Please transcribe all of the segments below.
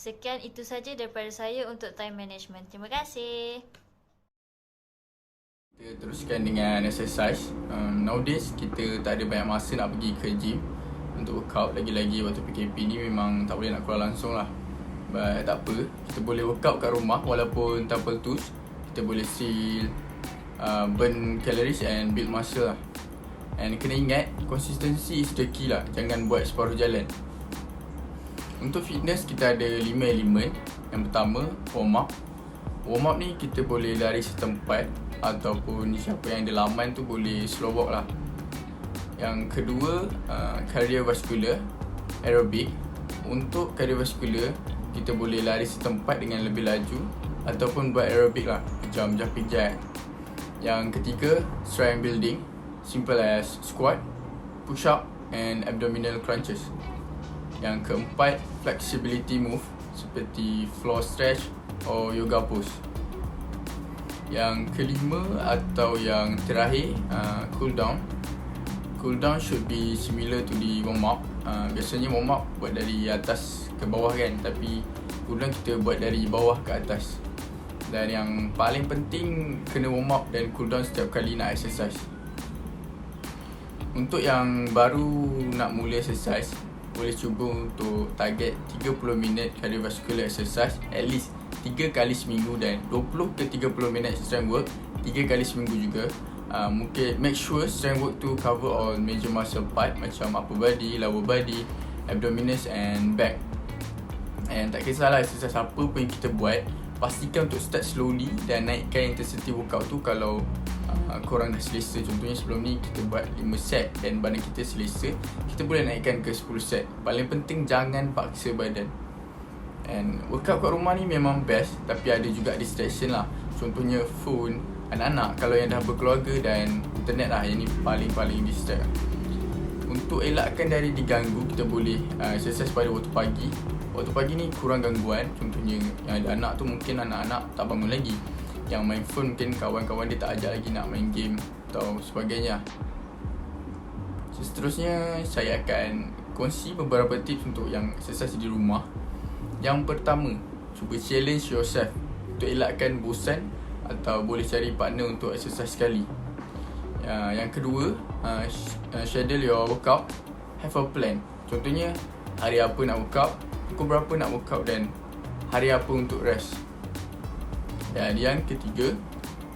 Sekian itu saja daripada saya untuk time management. Terima kasih. Kita teruskan dengan exercise. Nowadays kita tak ada banyak masa nak pergi ke gym untuk workout. Lagi-lagi waktu PKP ni memang tak boleh nak keluar langsung lah. But tak apa, kita boleh workout kat rumah walaupun tanpa tools. Kita boleh still burn calories and build muscle lah. And kena ingat, consistency is the key lah. Jangan buat separuh jalan. Untuk fitness kita ada 5 elemen. Yang pertama, warm up. Warm up ni kita boleh lari setempat ataupun siapa yang ada laman tu boleh slow walk lah. Yang kedua, cardiovascular, aerobic. Untuk cardiovascular, kita boleh lari setempat dengan lebih laju ataupun buat aerobic lah, macam jumping jack. Yang ketiga, strength building, simple as squat, push up and abdominal crunches. Yang keempat, flexibility move seperti floor stretch or yoga pose. Yang kelima atau yang terakhir, cool down. Cool down should be similar to the warm up. Biasanya warm up buat dari atas ke bawah kan, tapi cool down kita buat dari bawah ke atas. Dan yang paling penting, kena warm up dan cool down setiap kali nak exercise. Untuk yang baru nak mula exercise, boleh cuba untuk target 30 minit cardiovascular exercise at least 3 kali seminggu dan 20 ke 30 minit strength work 3 kali seminggu juga. Mungkin make sure strength work tu cover all major muscle part macam upper body, lower body, abdominals and back. And tak kisahlah exercise apa pun yang kita buat, pastikan untuk start slowly dan naikkan intensity workout tu kalau korang dah selesa. Contohnya sebelum ni kita buat 5 set dan badan kita selesa, kita boleh naikkan ke 10 set. Paling penting jangan paksa badan. And workout kat rumah ni memang best, tapi ada juga distraction lah. Contohnya phone, anak-anak kalau yang dah berkeluarga dan internet lah, yang ni paling distract. Untuk elakkan dari diganggu, kita boleh exercise pada waktu pagi. Waktu pagi ni kurang gangguan. Contohnya yang ada anak tu mungkin anak-anak tak bangun lagi, yang main phone mungkin kawan-kawan dia tak ajak lagi nak main game atau sebagainya. Seterusnya saya akan kongsi beberapa tips untuk yang exercise di rumah. Yang pertama, cuba challenge yourself untuk elakkan bosan atau boleh cari partner untuk exercise sekali. Yang kedua, schedule your workout. Have a plan. Contohnya hari apa nak workout, pukul berapa nak workout dan hari apa untuk rest. Dan yang ketiga,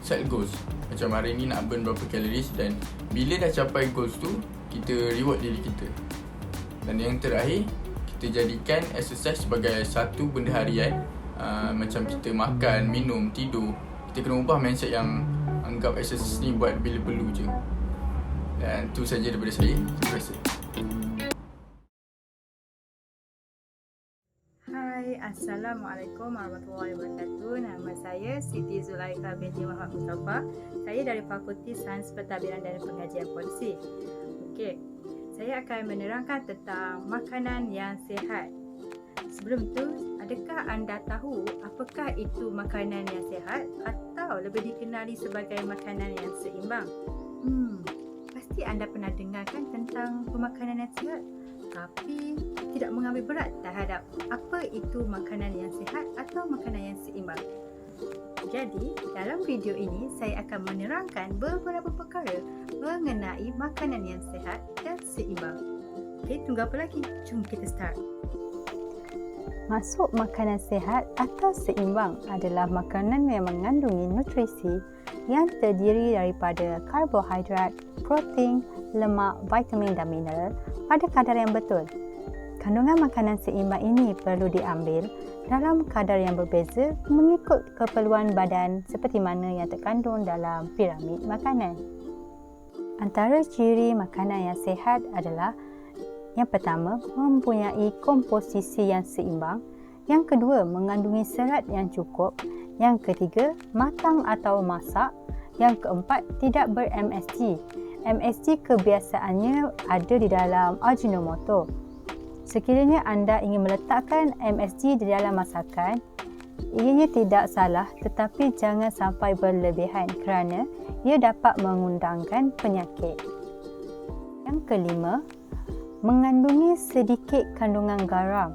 set goals. Macam hari ni nak burn berapa calories dan bila dah capai goals tu, kita reward diri kita. Dan yang terakhir, kita jadikan exercise sebagai satu benda harian. Macam kita makan, minum, tidur. Kita kena ubah mindset yang anggap exercise ni buat bila perlu je. Dan itu saja daripada saya. Terima kasih. Hai, Assalamualaikum warahmatullahi wabarakatuh. Nama saya Siti Zulaikha binti Muhammad Mustafa. Saya dari Fakulti Sains Pentadbiran dan Pengajian Polisi. Okey, saya akan menerangkan tentang makanan yang sihat. Sebelum itu, adakah anda tahu apakah itu makanan yang sihat atau lebih dikenali sebagai makanan yang seimbang? Pasti anda pernah dengarkan tentang pemakanan yang sihat, tapi tidak mengambil berat terhadap apa itu makanan yang sihat atau makanan yang seimbang. Jadi, dalam video ini saya akan menerangkan beberapa perkara mengenai makanan yang sihat dan seimbang. Okey, tunggu apa lagi? Jom kita start. Masuk makanan sihat atau seimbang adalah makanan yang mengandungi nutrisi yang terdiri daripada karbohidrat, protein, lemak, vitamin dan mineral pada kadar yang betul. Kandungan makanan seimbang ini perlu diambil dalam kadar yang berbeza mengikut keperluan badan seperti mana yang terkandung dalam piramid makanan. Antara ciri makanan yang sihat adalah yang pertama, mempunyai komposisi yang seimbang. Yang kedua, mengandungi serat yang cukup. Yang ketiga, matang atau masak. Yang keempat, tidak ber-MSG. MSG kebiasaannya ada di dalam Ajinomoto. Sekiranya anda ingin meletakkan MSG di dalam masakan, ianya tidak salah, tetapi jangan sampai berlebihan kerana ia dapat mengundangkan penyakit. Yang kelima, mengandungi sedikit kandungan garam.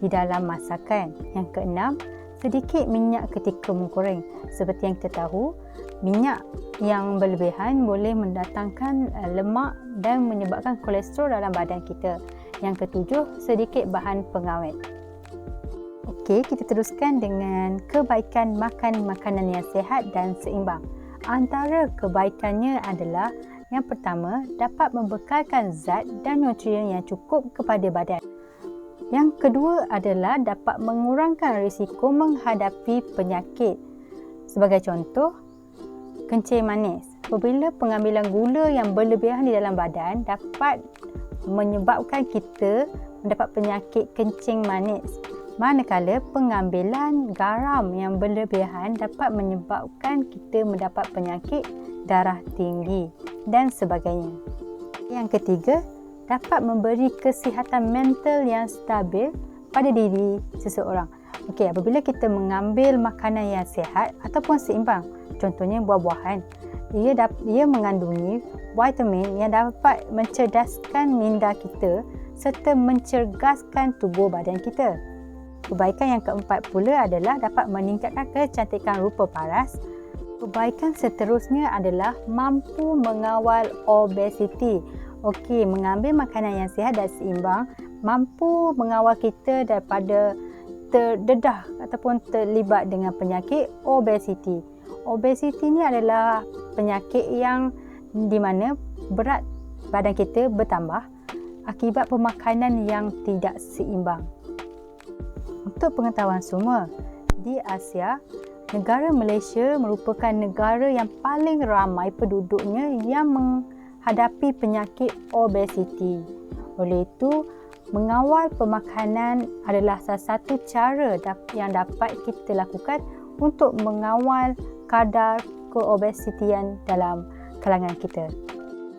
di dalam masakan. Yang keenam, sedikit minyak ketika menggoreng. Seperti yang kita tahu, minyak yang berlebihan boleh mendatangkan lemak dan menyebabkan kolesterol dalam badan kita. Yang ketujuh, sedikit bahan pengawet. Okey, kita teruskan dengan kebaikan makan makanan yang sihat dan seimbang. Antara kebaikannya adalah yang pertama, dapat membekalkan zat dan nutrien yang cukup kepada badan. Yang kedua adalah dapat mengurangkan risiko menghadapi penyakit. Sebagai contoh, kencing manis. Apabila pengambilan gula yang berlebihan di dalam badan dapat menyebabkan kita mendapat penyakit kencing manis. Manakala pengambilan garam yang berlebihan dapat menyebabkan kita mendapat penyakit darah tinggi dan sebagainya. Yang ketiga, dapat memberi kesihatan mental yang stabil pada diri seseorang. Okey, apabila kita mengambil makanan yang sihat ataupun seimbang, contohnya buah-buahan, ia mengandungi vitamin yang dapat mencerdaskan minda kita serta mencerdaskan tubuh badan kita. Kebaikan yang keempat pula adalah dapat meningkatkan kecantikan rupa paras. Kebaikan seterusnya adalah mampu mengawal obesiti. Okey, mengambil makanan yang sihat dan seimbang mampu mengawal kita daripada terdedah ataupun terlibat dengan penyakit obesiti. Obesiti ni adalah penyakit yang di mana berat badan kita bertambah akibat pemakanan yang tidak seimbang. Untuk pengetahuan semua, di Asia, negara Malaysia merupakan negara yang paling ramai penduduknya yang menghadapi penyakit obesiti. Oleh itu, mengawal pemakanan adalah salah satu cara yang dapat kita lakukan untuk mengawal kadar keobesitian dalam kalangan kita.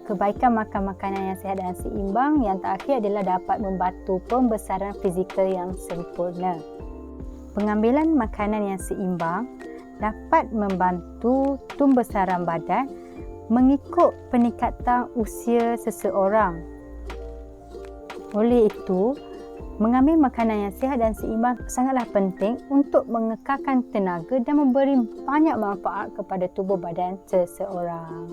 Kebaikan makan makanan yang sihat dan seimbang yang terakhir adalah dapat membantu pembesaran fizikal yang sempurna. Pengambilan makanan yang seimbang dapat membantu pembesaran badan mengikut peningkatan usia seseorang. Oleh itu, mengambil makanan yang sihat dan seimbang sangatlah penting untuk mengekalkan tenaga dan memberi banyak manfaat kepada tubuh badan seseorang.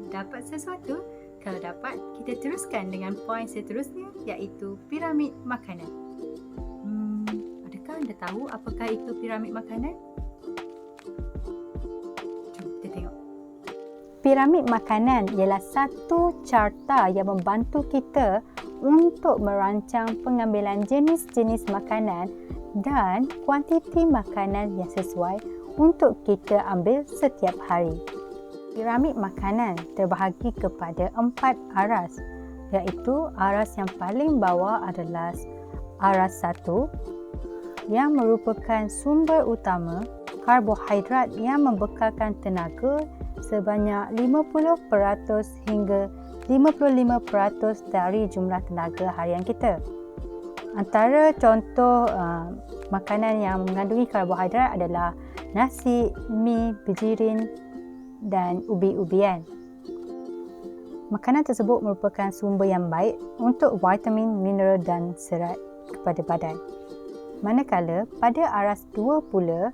Dapat sesuatu? Kalau dapat, kita teruskan dengan poin seterusnya iaitu piramid makanan. Adakah anda tahu apakah itu piramid makanan? Jom kita tengok. Piramid makanan ialah satu carta yang membantu kita untuk merancang pengambilan jenis-jenis makanan dan kuantiti makanan yang sesuai untuk kita ambil setiap hari. Piramid makanan terbahagi kepada 4 aras, iaitu aras yang paling bawah adalah aras 1 yang merupakan sumber utama karbohidrat yang membekalkan tenaga sebanyak 50% hingga 55% dari jumlah tenaga harian kita. Antara contoh makanan yang mengandungi karbohidrat adalah nasi, mi, bijirin dan ubi-ubian. Makanan tersebut merupakan sumber yang baik untuk vitamin, mineral dan serat kepada badan. Manakala pada aras 2 pula,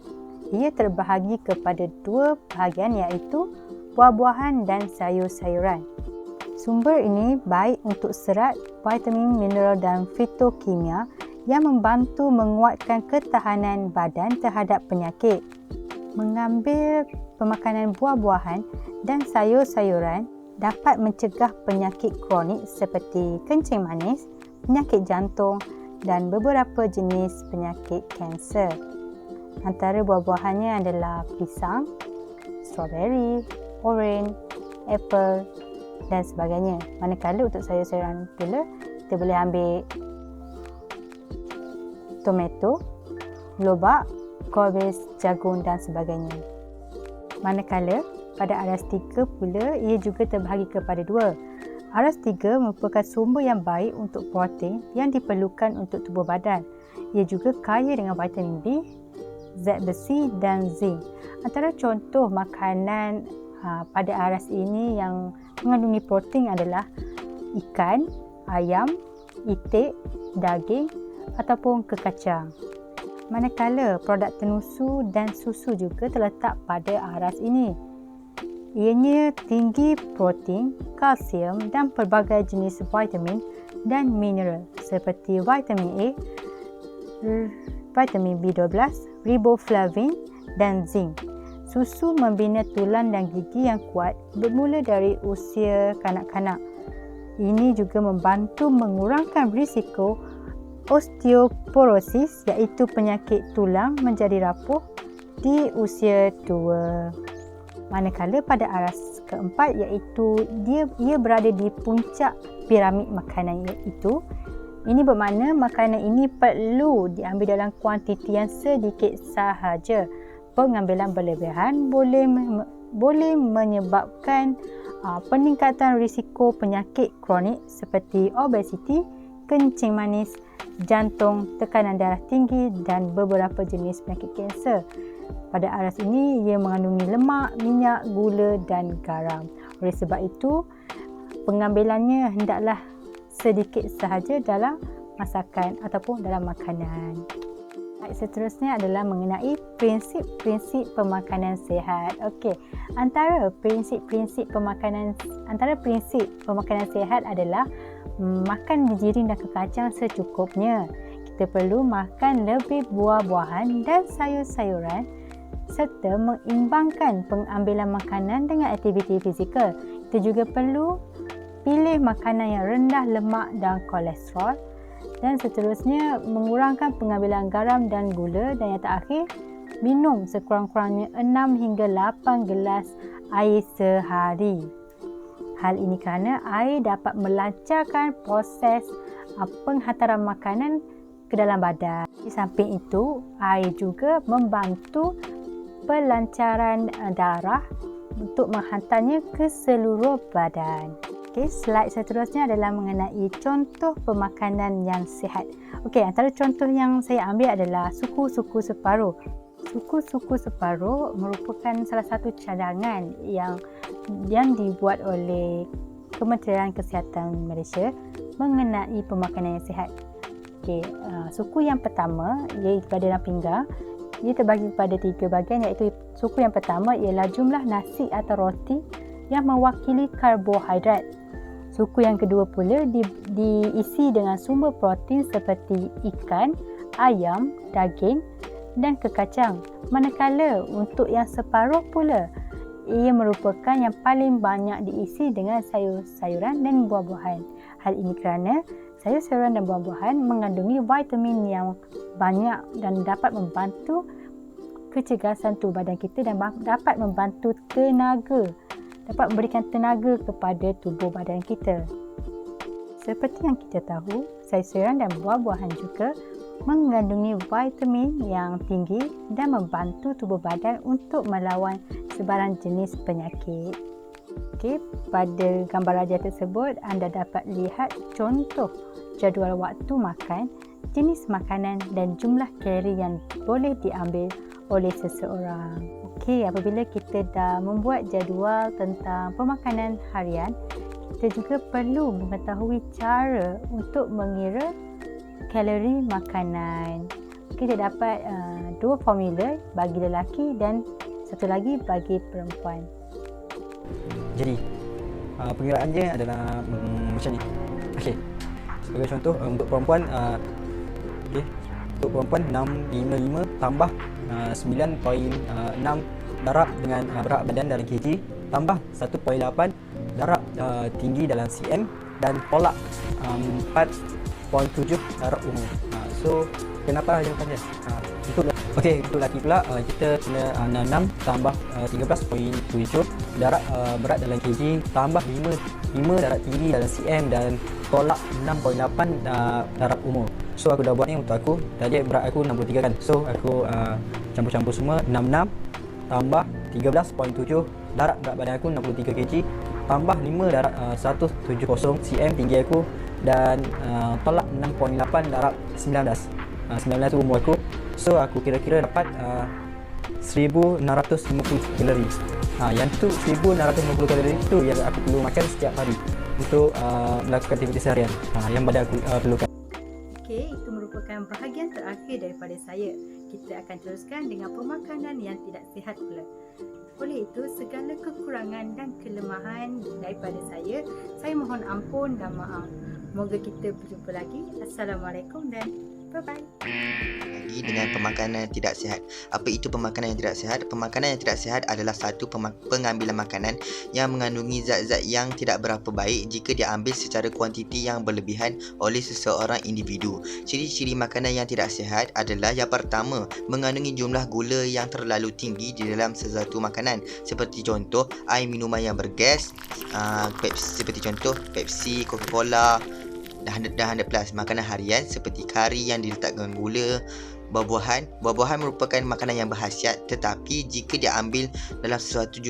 ia terbahagi kepada 2 bahagian iaitu buah-buahan dan sayur-sayuran. Sumber ini baik untuk serat, vitamin, mineral dan fitokimia yang membantu menguatkan ketahanan badan terhadap penyakit. Mengambil pemakanan buah-buahan dan sayur-sayuran dapat mencegah penyakit kronik seperti kencing manis, penyakit jantung dan beberapa jenis penyakit kanser. Antara buah-buahannya adalah pisang, strawberry, orange, apple dan sebagainya. Manakala untuk sayur-sayuran pula, kita boleh ambil tomato, lobak, kobis, jagung dan sebagainya. Manakala pada aras 3 pula, ia juga terbahagi kepada 2. Aras 3 merupakan sumber yang baik untuk protein yang diperlukan untuk tubuh badan. Ia juga kaya dengan vitamin B, zat besi dan zinc. Antara contoh makanan pada aras ini yang mengandungi protein adalah ikan, ayam, itik, daging, ataupun kekacang. Manakala produk tenusu dan susu juga terletak pada aras ini. Ianya tinggi protein, kalsium dan pelbagai jenis vitamin dan mineral seperti vitamin A, vitamin B12, riboflavin dan zinc. Susu membina tulang dan gigi yang kuat bermula dari usia kanak-kanak. Ini juga membantu mengurangkan risiko osteoporosis iaitu penyakit tulang menjadi rapuh di usia tua. Manakala pada aras keempat iaitu ia berada di puncak piramid makanan itu. Ini bermakna makanan ini perlu diambil dalam kuantiti yang sedikit sahaja. Pengambilan berlebihan boleh menyebabkan peningkatan risiko penyakit kronik seperti obesiti, kencing manis, jantung, tekanan darah tinggi dan beberapa jenis penyakit kanser. Pada aras ini, ia mengandungi lemak, minyak, gula dan garam. Oleh sebab itu, pengambilannya hendaklah sedikit sahaja dalam masakan ataupun dalam makanan. Seterusnya adalah mengenai prinsip-prinsip pemakanan sihat. Okey, antara prinsip pemakanan sihat adalah makan bijirin dan kekacang secukupnya. Kita perlu makan lebih buah-buahan dan sayur-sayuran serta mengimbangkan pengambilan makanan dengan aktiviti fizikal. Kita juga perlu pilih makanan yang rendah lemak dan kolesterol, dan seterusnya mengurangkan pengambilan garam dan gula, dan yang terakhir minum sekurang-kurangnya 6 hingga 8 gelas air sehari. Hal ini kerana air dapat melancarkan proses penghantaran makanan ke dalam badan. Di samping itu, air juga membantu pelancaran darah untuk menghantarnya ke seluruh badan. Okey, slide seterusnya adalah mengenai contoh pemakanan yang sihat. Okey, antara contoh yang saya ambil adalah suku-suku separuh. Suku-suku separuh merupakan salah satu cadangan yang dibuat oleh Kementerian Kesihatan Malaysia mengenai pemakanan yang sihat. Okey, suku yang pertama iaitu pada dalam pinggang. Ia terbagi kepada 3 bahagian, iaitu suku yang pertama ialah jumlah nasi atau roti yang mewakili karbohidrat. Suku yang kedua pula diisi dengan sumber protein seperti ikan, ayam, daging dan kekacang. Manakala untuk yang separuh pula, ia merupakan yang paling banyak diisi dengan sayur-sayuran dan buah-buahan. Hal ini kerana sayur-sayuran dan buah-buahan mengandungi vitamin yang banyak dan dapat membantu kecergasan tubuh badan kita dan dapat membantu dapat memberikan tenaga kepada tubuh badan kita. Seperti yang kita tahu, sayur-sayuran dan buah-buahan juga mengandungi vitamin yang tinggi dan membantu tubuh badan untuk melawan sebarang jenis penyakit. Okey, pada gambar rajah tersebut anda dapat lihat contoh jadual waktu makan, jenis makanan dan jumlah kalori yang boleh diambil oleh seseorang. Okey, apabila kita dah membuat jadual tentang pemakanan harian, kita juga perlu mengetahui cara untuk mengira kalori makanan. Kita dapat 2 formula bagi lelaki dan satu lagi bagi perempuan. Jadi, pengiraannya adalah macam ni. Okey. Sebagai contoh untuk perempuan, untuk perempuan 655 tambah 9.6 darab dengan berat badan dalam kg tambah 1.8 darab tinggi dalam cm dan tolak 4.7 darab umur. So kenapa yang panjang? Untuk lelaki pula kita kena 66 tambah 13.7 darab berat dalam kg tambah 5 darab tinggi dalam cm dan tolak 6.8 darab umur. So aku dah buat ni untuk aku. Tadi berat aku 63 kan. So aku campur-campur semua. 66 tambah 13.7 darab berat badan aku 63 kg tambah 5 darab 170 cm tinggi aku dan tolak 6.8 darab 19 tu umur aku. So aku kira-kira dapat 1650 kalori. Yang tu 1650 kalori tu yang aku perlu makan setiap hari untuk melakukan aktiviti seharian yang badan aku perlukan. Okey, itu merupakan bahagian terakhir daripada saya. Kita akan teruskan dengan pemakanan yang tidak sihat pula. Oleh itu, segala kekurangan dan kelemahan daripada saya mohon ampun dan maaf. Moga kita berjumpa lagi. Assalamualaikum dan bye-bye. Lagi dengan pemakanan yang tidak sihat. Apa itu pemakanan yang tidak sihat? Pemakanan yang tidak sihat adalah satu pengambilan makanan yang mengandungi zat-zat yang tidak berapa baik jika diambil secara kuantiti yang berlebihan oleh seseorang individu. Ciri-ciri makanan yang tidak sihat adalah yang pertama, mengandungi jumlah gula yang terlalu tinggi di dalam sesuatu makanan. Seperti contoh, air minuman yang bergas, seperti contoh Pepsi, Coca-Cola, dah 100 plus. Makanan harian seperti kari yang diletakkan gula. Buah-buahan merupakan makanan yang berkhasiat, tetapi jika diambil dalam sesuatu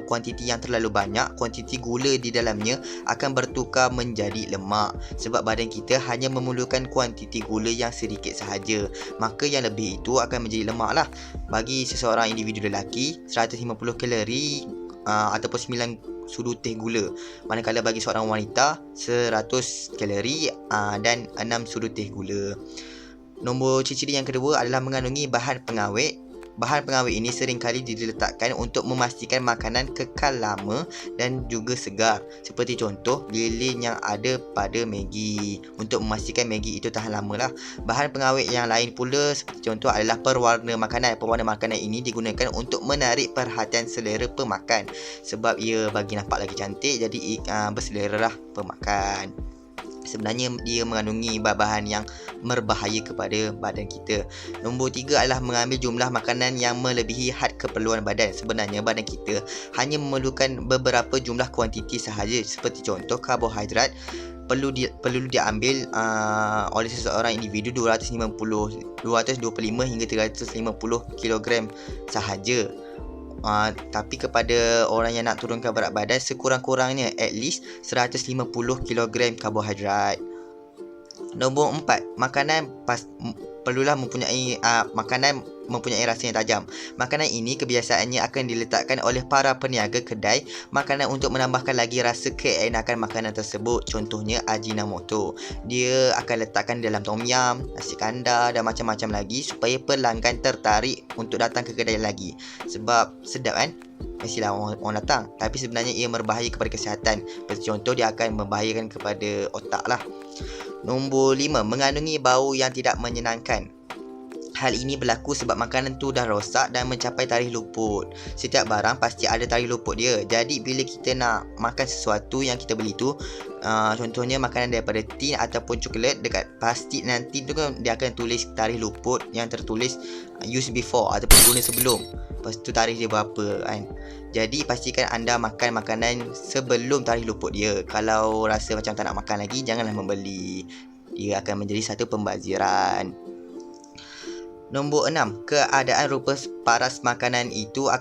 kuantiti yang terlalu banyak, kuantiti gula di dalamnya akan bertukar menjadi lemak. Sebab badan kita hanya memerlukan kuantiti gula yang sedikit sahaja, maka yang lebih itu akan menjadi lemak lah. Bagi seseorang individu lelaki, 150 kalori ataupun 9 sudu teh gula, manakala bagi seorang wanita 100 kalori dan 6 sudu teh gula. Nombor ciri-ciri yang kedua adalah mengandungi bahan pengawet. Bahan pengawet ini seringkali diletakkan untuk memastikan makanan kekal lama dan juga segar. Seperti contoh, lilin yang ada pada Maggi, untuk memastikan Maggi itu tahan lama lah. Bahan pengawet yang lain pula seperti contoh adalah perwarna makanan. Perwarna makanan ini digunakan untuk menarik perhatian selera pemakan, sebab ia bagi nampak lagi cantik, jadi berselera lah pemakan. Sebenarnya dia mengandungi bahan-bahan yang berbahaya kepada badan kita. Nombor 3 adalah mengambil jumlah makanan yang melebihi had keperluan badan. Sebenarnya badan kita hanya memerlukan beberapa jumlah kuantiti sahaja. Seperti contoh, karbohidrat perlu diambil oleh seseorang individu 225 hingga 350 kg sahaja. Tapi kepada orang yang nak turunkan berat badan, sekurang-kurangnya at least 150 kg karbohidrat. Nombor 4, makanan perlulah mempunyai rasa yang tajam. Makanan ini kebiasaannya akan diletakkan oleh para peniaga kedai makanan untuk menambahkan lagi rasa keenakan makanan tersebut. Contohnya Ajinomoto. Dia akan letakkan dalam tom yum, nasi kandar dan macam-macam lagi supaya pelanggan tertarik untuk datang ke kedai lagi. Sebab sedap kan? Mestilah orang datang. Tapi sebenarnya ia berbahaya kepada kesihatan. Seperti contoh, dia akan membahayakan kepada otak lah. Nombor 5, mengandungi bau yang tidak menyenangkan. Hal ini berlaku sebab makanan tu dah rosak dan mencapai tarikh luput. Setiap barang pasti ada tarikh luput dia. Jadi bila kita nak makan sesuatu yang kita beli tu, contohnya makanan daripada tin ataupun coklat, dekat plastik nanti tu kan dia akan tulis tarikh luput yang tertulis use before ataupun guna sebelum. Lepas tu tarikh dia berapa kan. Jadi pastikan anda makan makanan sebelum tarikh luput dia. Kalau rasa macam tak nak makan lagi, janganlah membeli. Ia akan menjadi satu pembaziran. Nombor 6, keadaan rupa paras makanan itu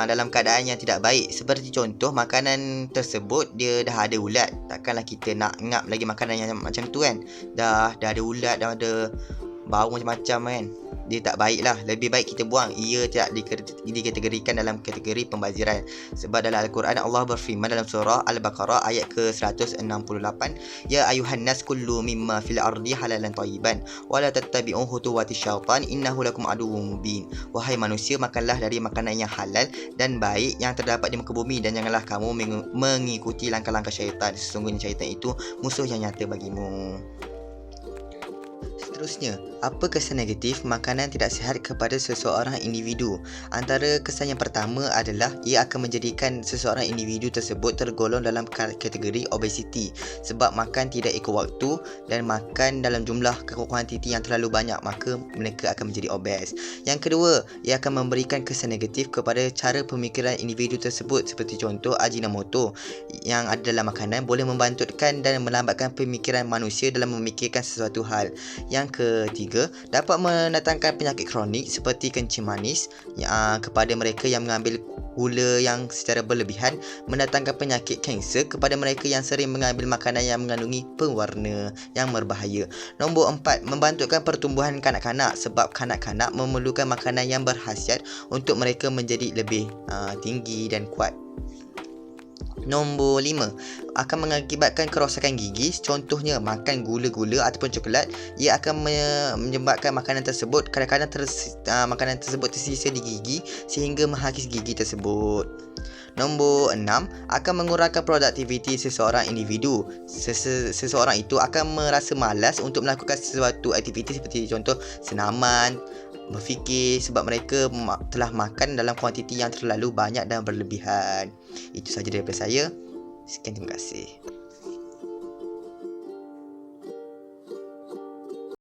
dalam keadaan yang tidak baik. Seperti contoh, makanan tersebut dia dah ada ulat. Takkanlah kita nak ngap lagi makanan yang macam tu kan. Dah ada ulat, dah ada bau macam-macam kan. Dia tak baik lah. Lebih baik kita buang. Ia tidak dikategorikan dalam kategori pembaziran. Sebab dalam Al-Quran Allah berfirman dalam surah Al-Baqarah ayat ke-168, Ya ayuhan nas kullu mimma fil ardi halalan tayyiban wa la tattabi'u khutuwatis syaitan innahu lakum aduwwum mubin. Wahai manusia, makanlah dari makanan yang halal dan baik yang terdapat di muka bumi, dan janganlah kamu mengikuti langkah-langkah syaitan. Sesungguhnya syaitan itu musuh yang nyata bagimu. Seterusnya, apa kesan negatif makanan tidak sihat kepada seseorang individu? Antara kesan yang pertama adalah ia akan menjadikan seseorang individu tersebut tergolong dalam kategori obesiti, sebab makan tidak ikut waktu dan makan dalam jumlah kuantiti yang terlalu banyak, maka mereka akan menjadi obes. Yang kedua, ia akan memberikan kesan negatif kepada cara pemikiran individu tersebut. Seperti contoh, Ajinomoto yang ada dalam makanan boleh membantutkan dan melambatkan pemikiran manusia dalam memikirkan sesuatu hal. Yang ketiga, dapat mendatangkan penyakit kronik seperti kencing manis kepada mereka yang mengambil gula yang secara berlebihan, mendatangkan penyakit kanser kepada mereka yang sering mengambil makanan yang mengandungi pewarna yang berbahaya. Nombor 4, membantukan pertumbuhan kanak-kanak, sebab kanak-kanak memerlukan makanan yang berkhasiat untuk mereka menjadi lebih tinggi dan kuat. Nombor 5, akan mengakibatkan kerosakan gigi. Contohnya makan gula-gula ataupun coklat, ia akan menyebabkan makanan tersebut makanan tersebut tersisa di gigi sehingga menghakis gigi tersebut. Nombor 6, akan mengurangkan produktiviti seseorang individu. Seseorang itu akan merasa malas untuk melakukan sesuatu aktiviti seperti contoh senaman, berfikir, sebab mereka telah makan dalam kuantiti yang terlalu banyak dan berlebihan. Itu sahaja daripada saya. Sekian, terima kasih.